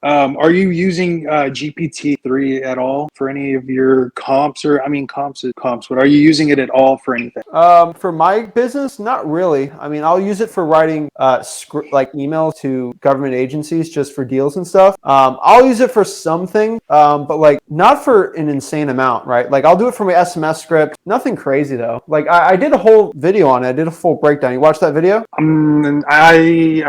Are you using GPT-3 at all for any of your comps? Or I mean, comps is comps, but are you using it at all for anything? For my business, not really. I mean, I'll use it for writing like emails to government agencies just for deals and stuff. I'll use it for something, but like not for an insane amount, right? Like I'll do it for my SMS script. Nothing crazy though. Like I did a whole video on it. I did a full breakdown. You watched that video? I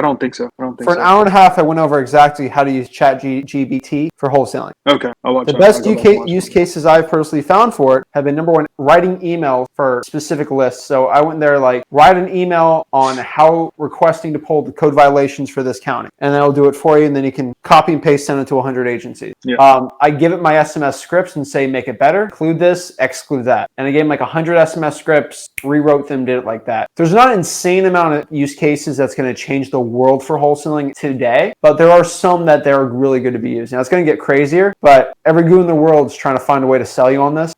don't think so. I don't think For an hour and a half, I went over exactly how to use ChatGPT for wholesaling. Okay, I'll watch The that. best use cases I've personally found for it have been, number one, writing email for specific lists. So I went there like, write an email on how requesting to pull the code violations for this county. And then it'll do it for you. And then you can copy and paste, send it to 100 agencies. Yeah. I give it my SMS scripts and say, make it better, include this, exclude that. And I gave him like 100 SMS scripts, rewrote them, did it like that. There's not an insane amount of use cases that's going to change the world for wholesaling today, but there are some that they're really good to be used. Now it's going to get crazier, but every guru in the world is trying to find a way to sell you on this.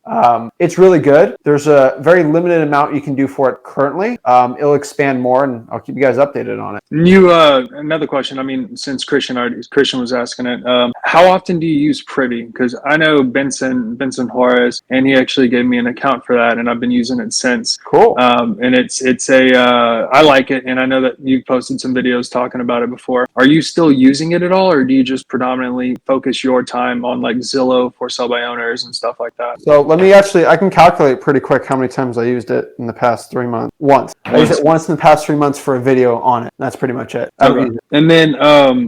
It's really good. There's a very limited amount you can do for it currently. It'll expand more, and I'll keep you guys updated on it. Another question. I mean, since Christian was asking it, how often do you use Privy? Because I know Benson Juarez, and he actually gave me an account for that, and I've been using it since. Cool. And I like it, and I know that you posted some videos talking about it before. Are you still using it at all, or do you just predominantly focus your time on like Zillow for sell by owners and stuff like that? So I can calculate pretty quick how many times I used it in the past 3 months. Once. I used it once in the past 3 months for a video on it. That's pretty much it. Okay. And then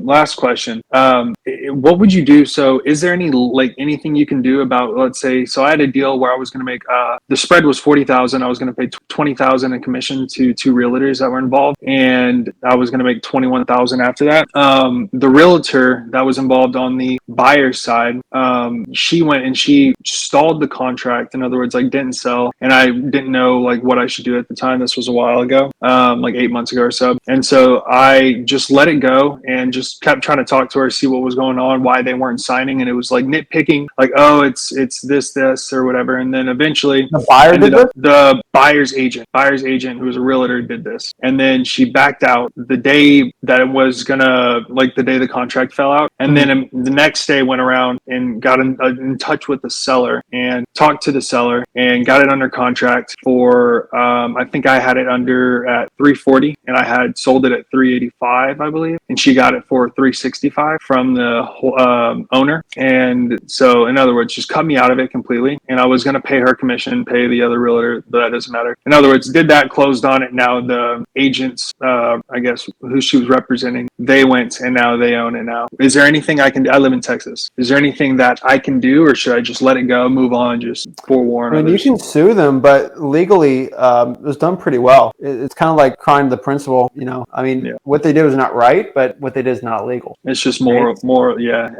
last question. What would you do? So is there anything you can do about, let's say, so I had a deal where I was going to make, the spread was 40,000. I was going to pay 20,000 in commission to two realtors that were involved. And I was going to make 21,000 after that. The realtor that was involved on the buyer's side, she went and she stalled the contract. In other words, like didn't sell. And I didn't know like what I should do at the time. This was a while ago, like 8 months ago or so. And so I just let it go and just kept trying to talk to her, see what was going on, why they weren't signing. And it was like nitpicking, like, oh, it's this or whatever. And then eventually the buyer did this? The buyer's agent who was a realtor did this. And then she backed out the day that it was gonna, like the day the contract fell out. And then the next day went around and got in touch with the seller and talked to the seller and got it under contract for, I think I had it under at 340 and I had sold it at 385, I believe. And she got it for 365 from the owner. And so in other words, just cut me out of it completely. And I was going to pay her commission, pay the other realtor, but that doesn't matter. In other words, did that, closed on it. Now the agents, I guess, who she was representing, they went and now they own it now. Is there anything I can do? I live in Texas. Is there anything that I can do, or should I just let it go, move on, just forewarn I mean, others? you can sue them, but legally, it was done pretty well. It's kind of like crime to the principal, you know. I mean, what they did was not right, but what they did is not legal. It's just more,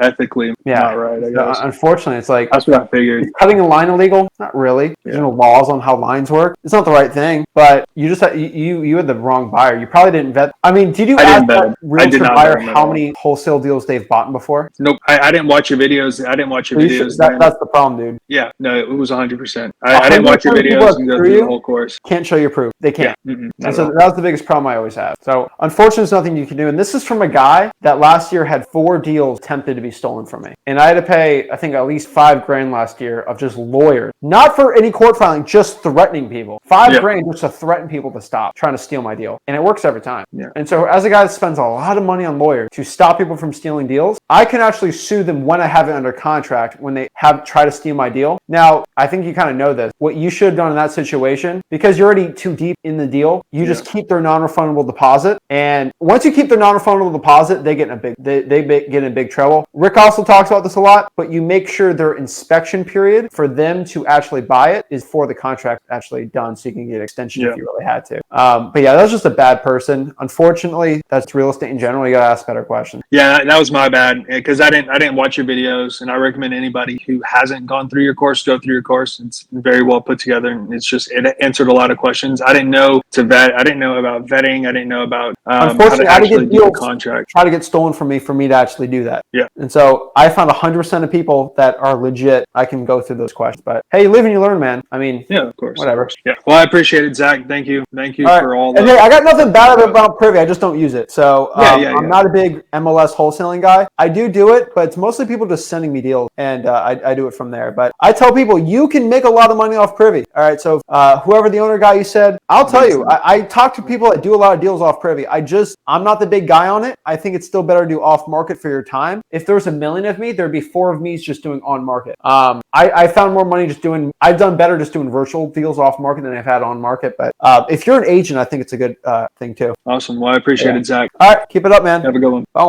ethically not right, I guess. Unfortunately, it's like, that's what I figured. Cutting a line illegal? Not really. There's no laws on how lines work. It's not the right thing, but you just you had the wrong buyer. You probably didn't vet. I mean, did you ask that realtor buyer how many wholesale deals they've bought before? Nope. I didn't watch your videos. That's the problem, dude. Yeah, no, it was 100%. I didn't watch your videos and go through the whole course. Can't show you proof. They can't. Yeah. And so that was the biggest problem I always have. So unfortunately, there's nothing you can do. And this is from a guy that last year had 4 deals attempted to be stolen from me. And I had to pay, I think, at least $5,000 last year of just lawyers. Not for any court filing, just threatening people. $5,000 just to threaten people to stop trying to steal my deal. And it works every time. Yeah. And so as a guy that spends a lot of money on lawyers to stop people from stealing deals, I can actually sue them when I have it under contract when they try to steal my deal. Now, I think you kind of know this. What you should have done in that situation, because you're already too deep in the deal, you just keep their non-refundable deposit. And once you keep their non-refundable deposit, they get in big trouble. Rick also talks about this a lot, but you make sure their inspection period for them to actually buy it is for the contract actually done, so you can get an extension if you really had to. But yeah, that was just a bad person. Unfortunately, that's real estate in general. You got to ask better questions. Yeah, that was my bad, because I didn't watch your videos, and I recommend anybody who hasn't gone through your course go through your course. It's very well put together, and it answered a lot of questions. I didn't know to vet. I didn't know about vetting. I didn't know about how to actually do the contract. Try to get stolen from me for me to actually do do that? Yeah. And so I found 100% of people that are legit. I can go through those questions. But hey, you live and you learn, man. I mean, Yeah, of course. whatever. Of course. Yeah. Well, I appreciate it, Zach. Thank you. Thank you All right. for all And the. hey, I got nothing bad about Privy. I just don't use it. So I'm Yeah. not a big MLS wholesaling guy. I do it, but it's mostly people just sending me deals, and I do it from there. But I tell people you can make a lot of money off Privy. All right. So whoever the owner guy you said, I'll tell you. I talk to people that do a lot of deals off Privy. I'm not the big guy on it. I think it's still better to do off market for your time. If there was a million of me, there'd be 4 of me just doing on market. I found more money just doing. I've done better just doing virtual deals off market than I've had on market. But if you're an agent, I think it's a good thing too. Awesome. Well, I appreciate it, Zach. All right, keep it up, man. Have a good one. Boom.